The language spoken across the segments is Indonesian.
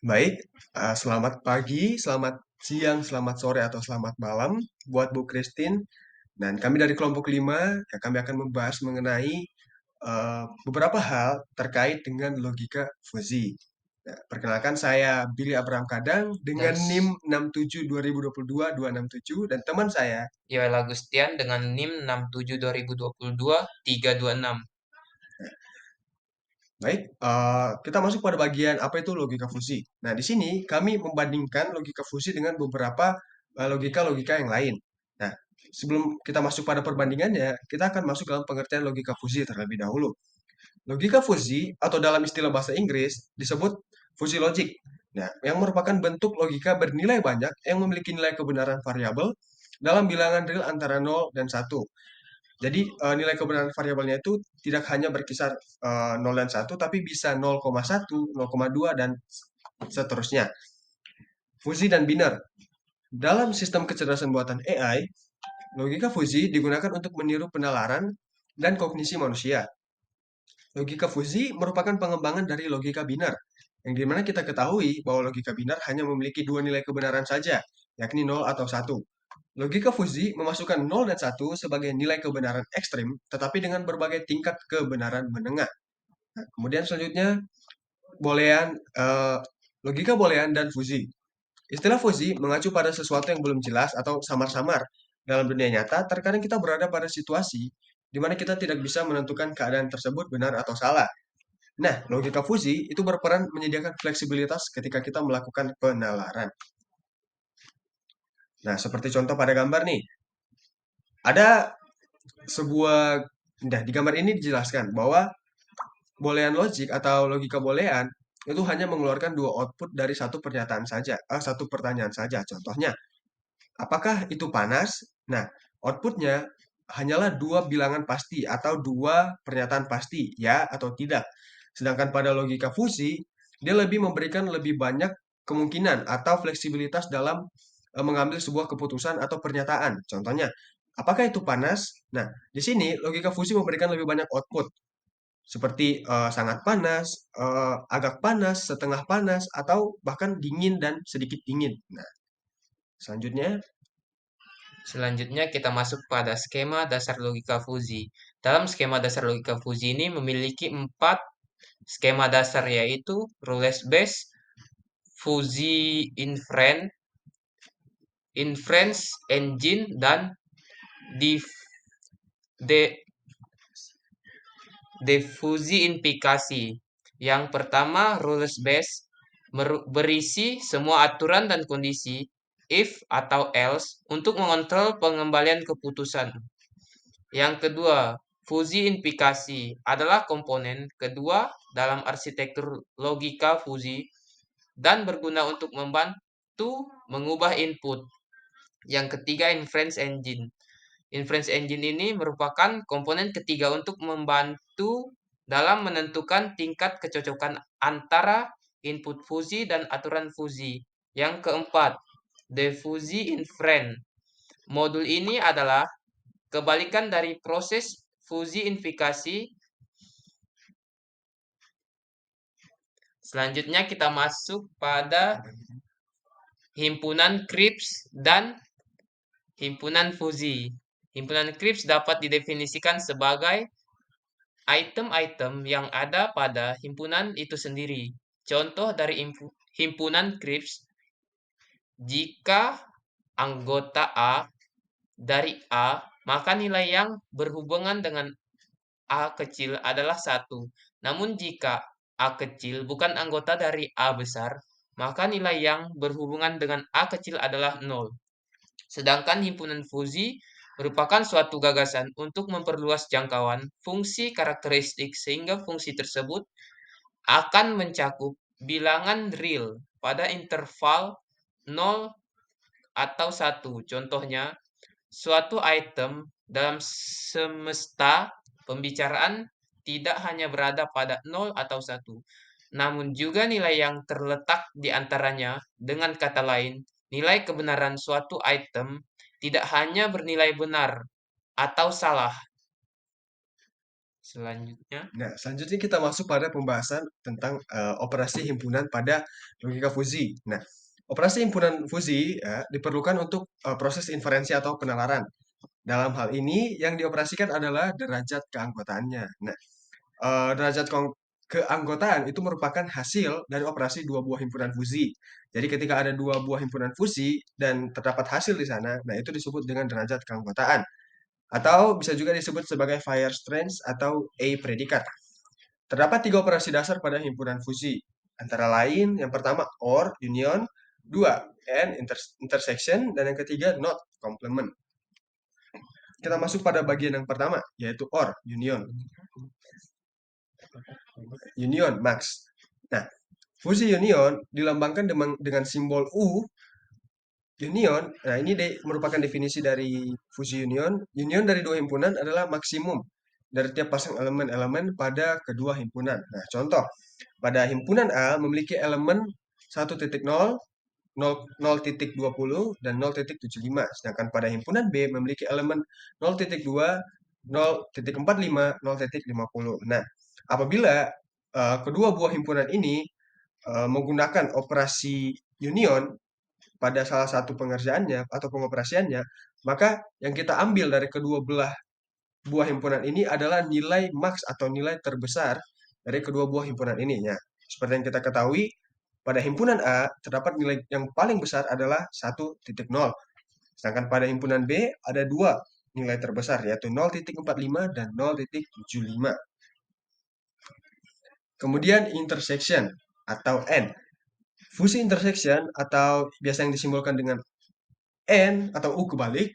Baik, selamat pagi, selamat siang, selamat sore, atau selamat malam buat Bu Christine. Dan kami dari kelompok 5, ya, kami akan membahas mengenai beberapa hal terkait dengan logika fuzi. Nah, perkenalkan saya Billy Abraham Kadang Dan dengan NIM 67 2022 267 dan teman saya. Yoel Agustian dengan NIM 67 2022 326. Baik, kita masuk pada bagian apa itu logika fusi. Nah, di sini kami membandingkan logika fusi dengan beberapa logika-logika yang lain. Nah, sebelum kita masuk pada perbandingannya, kita akan masuk dalam pengertian logika fusi terlebih dahulu. Logika fusi atau dalam istilah bahasa Inggris disebut fusi logik. Nah, yang merupakan bentuk logika bernilai banyak yang memiliki nilai kebenaran variabel dalam bilangan real antara 0 dan 1. Jadi nilai kebenaran variabelnya itu tidak hanya berkisar 0 dan 1, tapi bisa 0,1, 0,2, dan seterusnya. Fusi dan biner. Dalam sistem kecerdasan buatan AI, logika fusi digunakan untuk meniru penalaran dan kognisi manusia. Logika fusi merupakan pengembangan dari logika biner, yang dimana kita ketahui bahwa logika biner hanya memiliki dua nilai kebenaran saja, yakni 0 atau 1. Logika fuzi memasukkan 0 dan 1 sebagai nilai kebenaran ekstrim, tetapi dengan berbagai tingkat kebenaran menengah. Nah, kemudian selanjutnya, boolean, logika boolean dan fuzi. Istilah fuzi mengacu pada sesuatu yang belum jelas atau samar-samar. Dalam dunia nyata, terkadang kita berada pada situasi di mana kita tidak bisa menentukan keadaan tersebut benar atau salah. Nah, logika fuzi itu berperan menyediakan fleksibilitas ketika kita melakukan penalaran. Nah, seperti contoh pada gambar nih, ada sebuah nah, di gambar ini dijelaskan bahwa boolean logic atau logika boolean itu hanya mengeluarkan dua output dari satu pernyataan saja, satu pertanyaan saja. Contohnya, apakah itu panas? Nah, outputnya hanyalah dua bilangan pasti atau dua pernyataan pasti, ya atau tidak. Sedangkan pada logika fusi, dia lebih memberikan lebih banyak kemungkinan atau fleksibilitas dalam mengambil sebuah keputusan atau pernyataan. Contohnya, apakah itu panas? Nah, di sini logika fusi memberikan lebih banyak output seperti sangat panas, agak panas, setengah panas, atau bahkan dingin dan sedikit dingin. Nah, selanjutnya, Selanjutnya kita masuk pada skema dasar logika fuzi. Dalam skema dasar logika fuzi ini memiliki 4 skema dasar, yaitu rules base, fuzi inference engine, dan dif, de, diffusi. Yang pertama, rules base berisi semua aturan dan kondisi if atau else untuk mengontrol pengembalian keputusan. Yang kedua, fusi implikasi adalah komponen kedua dalam arsitektur logika fusi dan berguna untuk membantu mengubah input. Yang ketiga, inference engine. Inference engine ini merupakan komponen ketiga untuk membantu dalam menentukan tingkat kecocokan antara input fusi dan aturan fusi. Yang keempat, diffusi inference. Modul ini adalah kebalikan dari proses fusi unifikasi. Selanjutnya kita masuk pada himpunan Kripps dan himpunan fusi. Himpunan Kripps dapat didefinisikan sebagai item-item yang ada pada himpunan itu sendiri. Contoh dari himpunan Kripps, jika anggota A dari A, maka nilai yang berhubungan dengan A kecil adalah 1. Namun jika A kecil bukan anggota dari A besar, maka nilai yang berhubungan dengan A kecil adalah 0. Sedangkan himpunan fusi merupakan suatu gagasan untuk memperluas jangkauan fungsi karakteristik sehingga fungsi tersebut akan mencakup bilangan real pada interval 0 atau 1. Contohnya, suatu item dalam semesta pembicaraan tidak hanya berada pada 0 atau 1, namun juga nilai yang terletak di antaranya. Dengan kata lain, nilai kebenaran suatu item tidak hanya bernilai benar atau salah. Selanjutnya, Nah, selanjutnya kita masuk pada pembahasan tentang operasi himpunan pada logika fusi. Nah, operasi himpunan fusi ya, diperlukan untuk proses inferensi atau penalaran. Dalam hal ini, yang dioperasikan adalah derajat keanggotaannya. Nah, derajat keanggotaan itu merupakan hasil dari operasi dua buah himpunan fusi. Jadi ketika ada dua buah himpunan fusi dan terdapat hasil di sana, nah itu disebut dengan derajat keanggotaan. Atau bisa juga disebut sebagai fire strength atau A predikat. Terdapat tiga operasi dasar pada himpunan fusi. Antara lain, yang pertama OR, union, dua and intersection, dan yang ketiga not, complement. Kita masuk pada bagian yang pertama, yaitu OR, union. Union, max. Nah, fusi union dilambangkan dengan simbol U. Union, nah ini merupakan definisi dari fusi union. Union dari dua himpunan adalah maksimum dari tiap pasang elemen-elemen pada kedua himpunan. Nah, contoh, pada himpunan A memiliki elemen 1.0, 0.20, dan 0.75. Sedangkan pada himpunan B memiliki elemen 0.2, 0.45, 0.50. Nah, apabila kedua buah himpunan ini menggunakan operasi union pada salah satu pengerjaannya atau pengoperasiannya, maka yang kita ambil dari kedua belah buah himpunan ini adalah nilai max atau nilai terbesar dari kedua buah himpunan ini. Ya, seperti yang kita ketahui, pada himpunan A terdapat nilai yang paling besar adalah 1.0. Sedangkan pada himpunan B ada dua nilai terbesar, yaitu 0.45 dan 0.75. Kemudian intersection atau N. Fusi intersection atau biasa yang disimbolkan dengan N atau U kebalik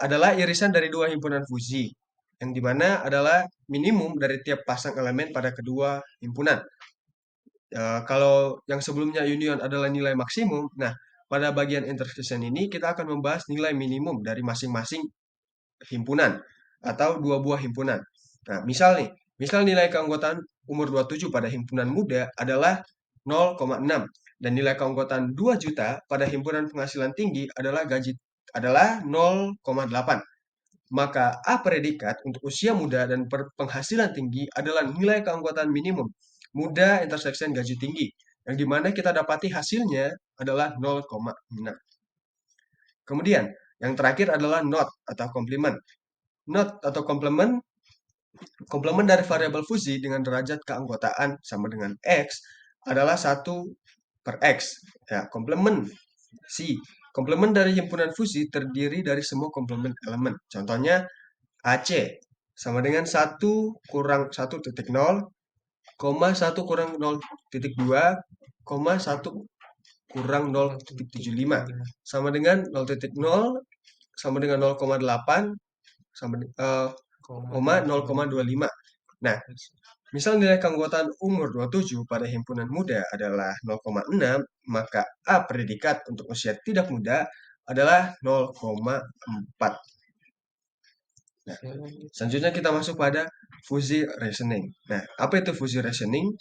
adalah irisan dari dua himpunan fusi, yang dimana adalah minimum dari tiap pasang elemen pada kedua himpunan. Kalau yang sebelumnya union adalah nilai maksimum, nah pada bagian intersection ini kita akan membahas nilai minimum dari masing-masing himpunan atau dua buah himpunan. Nah, misal nilai keanggotaan umur 27 pada himpunan muda adalah 0,6 dan nilai keanggotaan 2 juta pada himpunan penghasilan tinggi adalah 0,8. Maka A predikat untuk usia muda dan penghasilan tinggi adalah nilai keanggotaan minimum muda intersection gaji tinggi, yang dimana kita dapati hasilnya adalah 0,6. Kemudian, yang terakhir adalah not atau komplement. Not atau komplement dari variabel fusi dengan derajat keanggotaan sama dengan X adalah 1/X. Ya, komplement C. Komplement dari himpunan fusi terdiri dari semua komplement elemen. Contohnya AC sama dengan 1 kurang 1.0, 1 kurang 0.2, 1 kurang 0.75 sama dengan 0.0 sama dengan 0,8 sama 0,25. Nah, misal nilai keanggotaan umur 27 pada himpunan muda adalah 0,6, maka A predikat untuk usia tidak muda adalah 0,4. Nah, selanjutnya kita masuk pada fuzzy reasoning. Nah, apa itu fuzzy reasoning?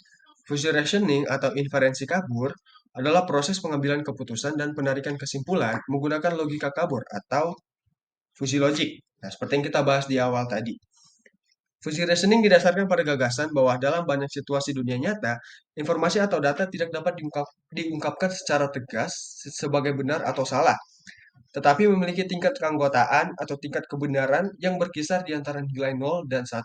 Fuzzy reasoning atau inferensi kabur adalah proses pengambilan keputusan dan penarikan kesimpulan menggunakan logika kabur atau fuzzy logic. Nah, seperti yang kita bahas di awal tadi. Fuzzy reasoning didasarkan pada gagasan bahwa dalam banyak situasi dunia nyata, informasi atau data tidak dapat diungkapkan secara tegas sebagai benar atau salah, tetapi memiliki tingkat keanggotaan atau tingkat kebenaran yang berkisar di antara nilai 0 dan 1.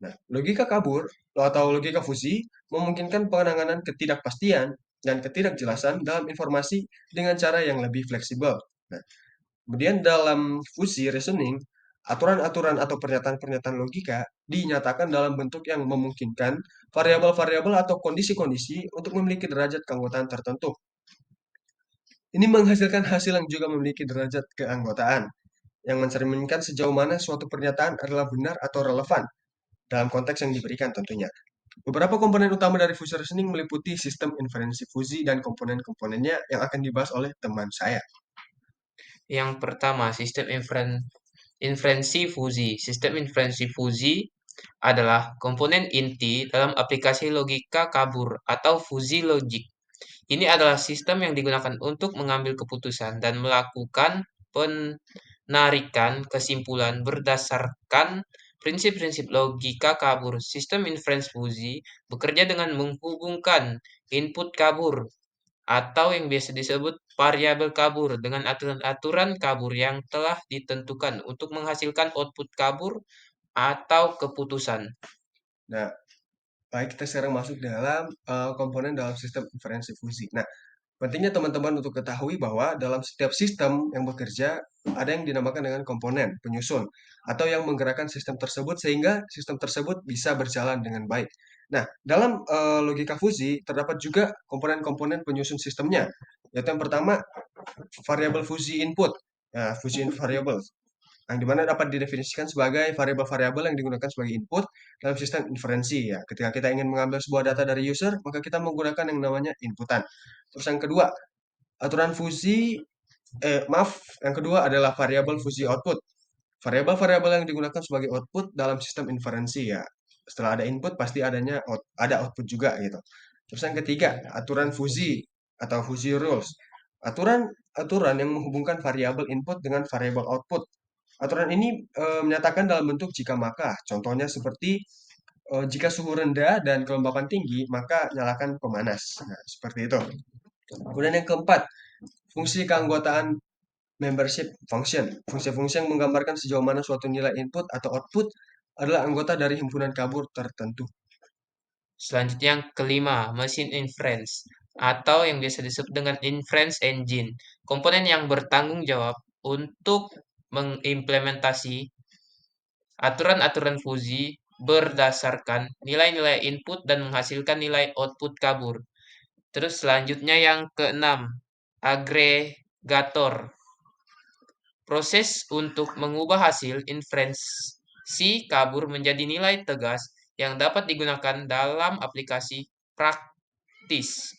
Nah, logika kabur atau logika fusi memungkinkan penanganan ketidakpastian dan ketidakjelasan dalam informasi dengan cara yang lebih fleksibel. Nah, kemudian dalam fusi reasoning, aturan-aturan atau pernyataan-pernyataan logika dinyatakan dalam bentuk yang memungkinkan variabel-variabel atau kondisi-kondisi untuk memiliki derajat keanggotaan tertentu. Ini menghasilkan hasil yang juga memiliki derajat keanggotaan, yang mencerminkan sejauh mana suatu pernyataan adalah benar atau relevan dalam konteks yang diberikan tentunya. Beberapa komponen utama dari fusi reasoning meliputi sistem inferensi fusi dan komponen-komponennya yang akan dibahas oleh teman saya. yang pertama, sistem inferensi fusi. Sistem inferensi fusi adalah komponen inti dalam aplikasi logika kabur atau fusi logik. Ini adalah sistem yang digunakan untuk mengambil keputusan dan melakukan penarikan kesimpulan berdasarkan Prinsip-prinsip logika kabur. Sistem inference fusi bekerja dengan menghubungkan input kabur atau yang biasa disebut variabel kabur dengan aturan-aturan kabur yang telah ditentukan untuk menghasilkan output kabur atau keputusan. Nah, baik kita sekarang masuk dalam komponen dalam sistem inferensi fusi. Nah, pentingnya teman-teman untuk ketahui bahwa dalam setiap sistem yang bekerja ada yang dinamakan dengan komponen penyusun atau yang menggerakkan sistem tersebut sehingga sistem tersebut bisa berjalan dengan baik. Nah, dalam logika fusi terdapat juga komponen-komponen penyusun sistemnya, yaitu yang pertama variabel fusi input. Nah, fusi variable yang dimana dapat didefinisikan sebagai variabel-variabel yang digunakan sebagai input dalam sistem inferensi ya. Ketika kita ingin mengambil sebuah data dari user, maka kita menggunakan yang namanya inputan. Terus yang kedua, aturan fusi yang kedua adalah variabel fusi output. Variabel-variabel yang digunakan sebagai output dalam sistem inferensi ya. Setelah ada input pasti ada output juga gitu. Terus yang ketiga, aturan fusi atau fusi rules. Aturan yang menghubungkan variabel input dengan variabel output. Aturan ini menyatakan dalam bentuk jika maka. Contohnya seperti jika suhu rendah dan kelembapan tinggi, maka nyalakan pemanas. Nah, seperti itu. Kemudian yang keempat, fungsi keanggotaan membership function. Fungsi-fungsi yang menggambarkan sejauh mana suatu nilai input atau output adalah anggota dari himpunan kabur tertentu. Selanjutnya yang kelima, mesin inference atau yang biasa disebut dengan inference engine. Komponen yang bertanggung jawab untuk mengimplementasi aturan-aturan fusi berdasarkan nilai-nilai input dan menghasilkan nilai output kabur. Terus selanjutnya yang keenam, agregator. Proses untuk mengubah hasil inferensi kabur menjadi nilai tegas yang dapat digunakan dalam aplikasi praktis.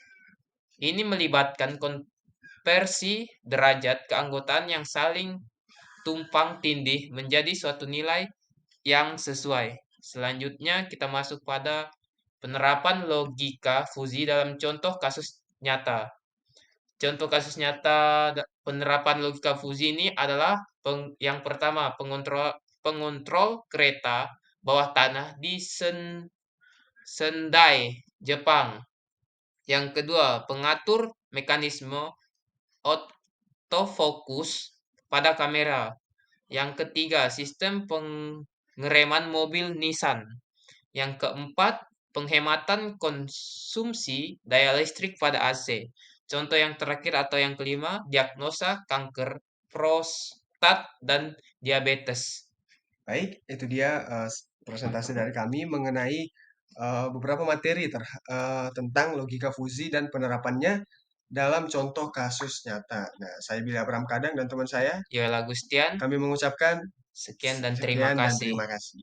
Ini melibatkan konversi derajat keanggotaan yang saling tumpang tindih menjadi suatu nilai yang sesuai. Selanjutnya kita masuk pada penerapan logika fusi dalam contoh kasus nyata. Contoh kasus nyata penerapan logika fusi ini adalah yang pertama pengontrol kereta bawah tanah di Sendai, Jepang. Yang kedua, pengatur mekanisme autofocus pada kamera. Yang ketiga, sistem pengereman mobil Nissan. Yang keempat, penghematan konsumsi daya listrik pada AC. Contoh yang terakhir atau yang kelima, diagnosa kanker prostat dan diabetes. Baik, itu dia presentasi dari kami mengenai beberapa materi tentang logika fusi dan penerapannya dalam contoh kasus nyata. Nah, saya Billy Abram Kadang dan teman saya, Yoel Agustian, kami mengucapkan sekian dan terima sekian dan kasih. terima kasih.